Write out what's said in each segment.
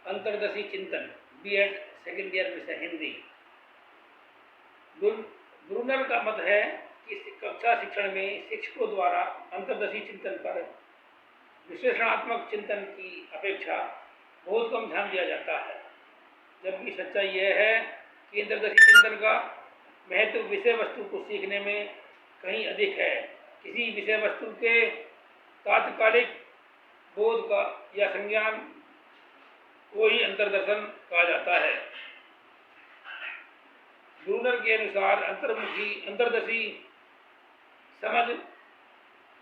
अंतर्दशी चिंतन BEd second year विषय Hindi. Brunner का मत है कि कक्षा शिक्षण में शिक्षकों द्वारा अंतर्दशी चिंतन पर विश्लेषणात्मक चिंतन की अपेक्षा बहुत कम ध्यान दिया जाता है, जबकि सच्चाई यह है कि अंतर्दशी चिंतन का महत्व विषय वस्तु को सीखने में कहीं अधिक है। किसी विषय वस्तु के तात्कालिक बोध का या संज्ञान को ही अंतर्दर्शन कहा जाता है। ब्रूनर के अनुसार अंतर्दशी समझ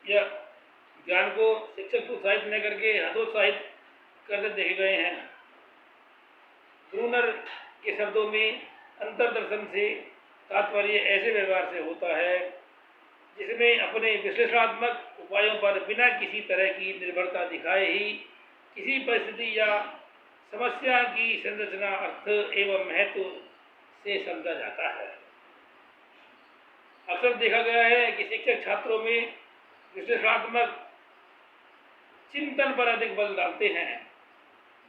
या ज्ञान को शिक्षक को उत्साहित न करके हतोत्साहित करते देखे गए हैं। ब्रूनर के शब्दों में अंतर्दर्शन से तात्पर्य ऐसे व्यवहार से होता है जिसमें अपने विश्लेषणात्मक उपायों पर बिना किसी तरह की निर्भरता दिखाए ही किसी परिस्थिति या समस्या की संरचना, अर्थ एवं महत्व से समझा जाता है। अक्सर देखा गया है कि शिक्षक छात्रों में विश्लेषणात्मक चिंतन पर अधिक बल डालते हैं।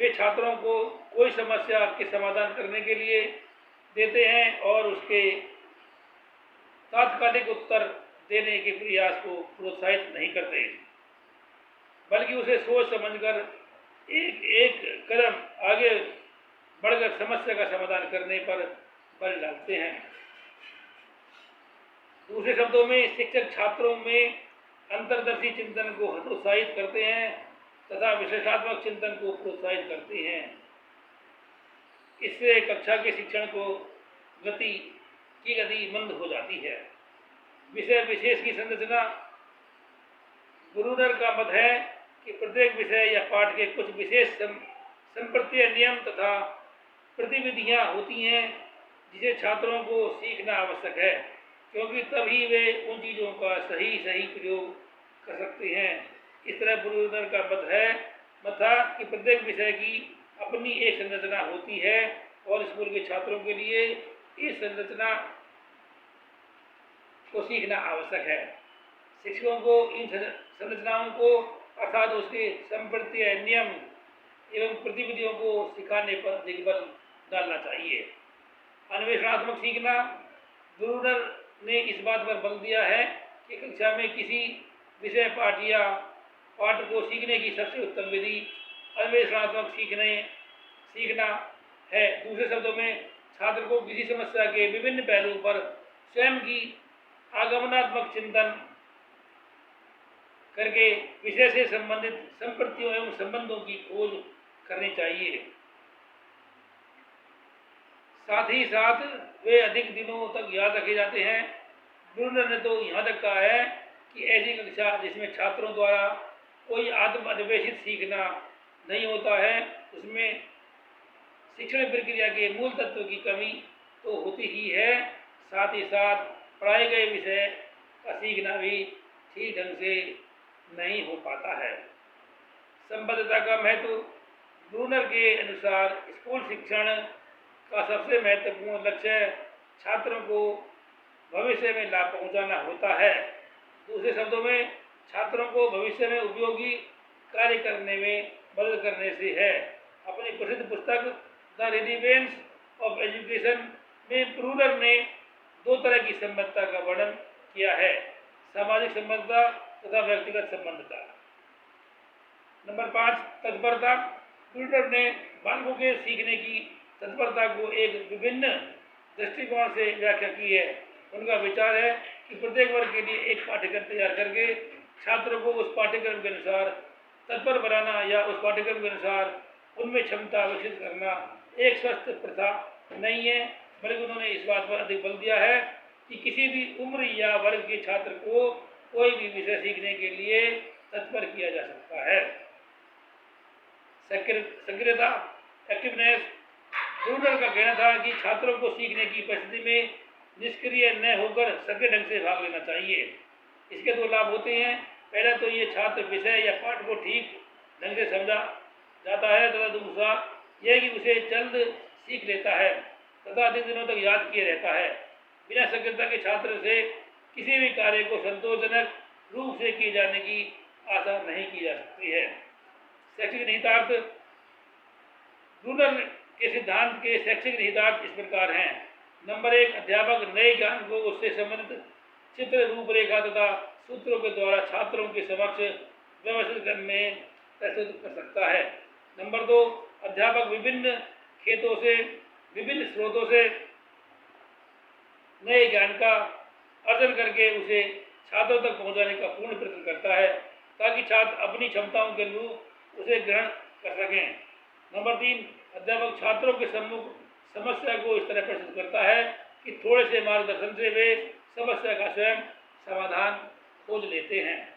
वे छात्रों को कोई समस्या के समाधान करने के लिए देते हैं और उसके तात्कालिक उत्तर देने के प्रयास को प्रोत्साहित नहीं करते, बल्कि उसे सोच समझकर एक एक कदम आगे बढ़कर समस्या का समाधान करने पर बल डालते हैं। दूसरे शब्दों में शिक्षक छात्रों में अंतर्दर्शी चिंतन को हतोत्साहित करते हैं तथा विश्लेषणात्मक चिंतन को प्रोत्साहित करते हैं। इससे कक्षा के शिक्षण को गति मंद हो जाती है। विषय विशेष की संरचना। ब्रूनर का मत है कि प्रत्येक विषय या पाठ के कुछ विशेष संप्रत्यय नियम तथा गतिविधियां होती हैं जिसे छात्रों को सीखना आवश्यक है, क्योंकि तभी वे उन चीज़ों का सही प्रयोग कर सकते हैं। इस तरह ब्रूनर का मत था कि प्रत्येक विषय की अपनी एक संरचना होती है और स्कूल के छात्रों के लिए इस संरचना को सीखना आवश्यक है। शिक्षकों को इन संरचनाओं को अर्थात उसके संप्रत्यय नियम एवं गतिविधियों को सिखाने पर अधिक बल डालना चाहिए। अन्वेषणात्मक सीखना। ब्रूनर ने इस बात पर बल दिया है कि कक्षा में किसी विषय पाठ या पाठ को सीखने की सबसे उत्तम विधि अन्वेषणात्मक सीखना है। दूसरे शब्दों में छात्र को किसी समस्या के विभिन्न पहलुओं पर स्वयं की आगमनात्मक चिंतन करके विषय से संबंधित संप्रतियों एवं संबंधों की खोज करनी चाहिए। साथ ही साथ वे अधिक दिनों तक याद रखे जाते हैं। ब्रूनर ने तो यहाँ तक कहा है कि ऐसी कक्षा जिसमें छात्रों द्वारा कोई आत्म अन्वेषित सीखना नहीं होता है, उसमें शिक्षण प्रक्रिया के मूल तत्व की कमी तो होती ही है, साथ ही साथ पढ़ाए गए विषय का सीखना भी ठीक ढंग से नहीं हो पाता है। संबद्धता का महत्व। ब्रूनर के अनुसार स्कूल शिक्षण का सबसे महत्वपूर्ण लक्ष्य छात्रों को भविष्य में लाभ पहुंचाना होता है। दूसरे शब्दों में छात्रों को भविष्य में उपयोगी कार्य करने में मदद करने से है। अपनी प्रसिद्ध पुस्तक द रिलेवेंस ऑफ एजुकेशन में ब्रूनर ने दो तरह की संबद्धता का वर्णन किया है, सामाजिक संबद्धता तथा व्यक्तिगत संबद्धता। नंबर 5, तत्परता। ब्रूनर ने बालकों के सीखने की तत्परता को एक विभिन्न दृष्टिकोण से व्याख्या की है। उनका विचार है कि प्रत्येक वर्ग के लिए एक पाठ्यक्रम तैयार करके छात्रों को उस पाठ्यक्रम के अनुसार तत्पर बनाना या उस पाठ्यक्रम के अनुसार उनमें क्षमता विकसित करना एक स्वस्थ प्रथा नहीं है, बल्कि उन्होंने इस बात पर अधिक बल दिया है कि किसी भी उम्र या वर्ग के छात्र को कोई भी विषय सीखने के लिए तत्पर किया जा सकता है। सक्रियता, एक्टिवनेस। ब्रूनर का कहना था कि छात्रों को सीखने की परिस्थिति में निष्क्रिय न होकर सक्रिय ढंग से भाग लेना चाहिए। इसके दो लाभ होते हैं। पहला तो ये छात्र विषय या पाठ को ठीक ढंग से समझा जाता है तथा दूसरा यह कि उसे जल्द सीख लेता है तथा अधिक दिनों तक याद किए रहता है। बिना सक्रियता के छात्र से किसी भी कार्य को संतोषजनक रूप से किए जाने की आशा नहीं की जा सकती है। शैक्षिक निहितार्थ। ब्रूनर के सिद्धांत के शैक्षिक निहितार्थ इस प्रकार हैं। नंबर 1, अध्यापक नए ज्ञान को उससे संबंधित चित्र, रूपरेखा तथा सूत्रों के द्वारा छात्रों के समक्ष व्यवस्थित में प्रस्तुत कर सकता है। नंबर 2, अध्यापक विभिन्न स्रोतों से नए ज्ञान का अर्जन करके उसे छात्रों तक पहुंचाने का पूर्ण प्रयत्न करता है, ताकि छात्र अपनी क्षमताओं के अनुरूप उसे ग्रहण कर सकें। नंबर 3, अध्यापक छात्रों के सम्मुख समस्या को इस तरह प्रस्तुत करता है कि थोड़े से मार्गदर्शन से वे समस्या का स्वयं समाधान खोज लेते हैं।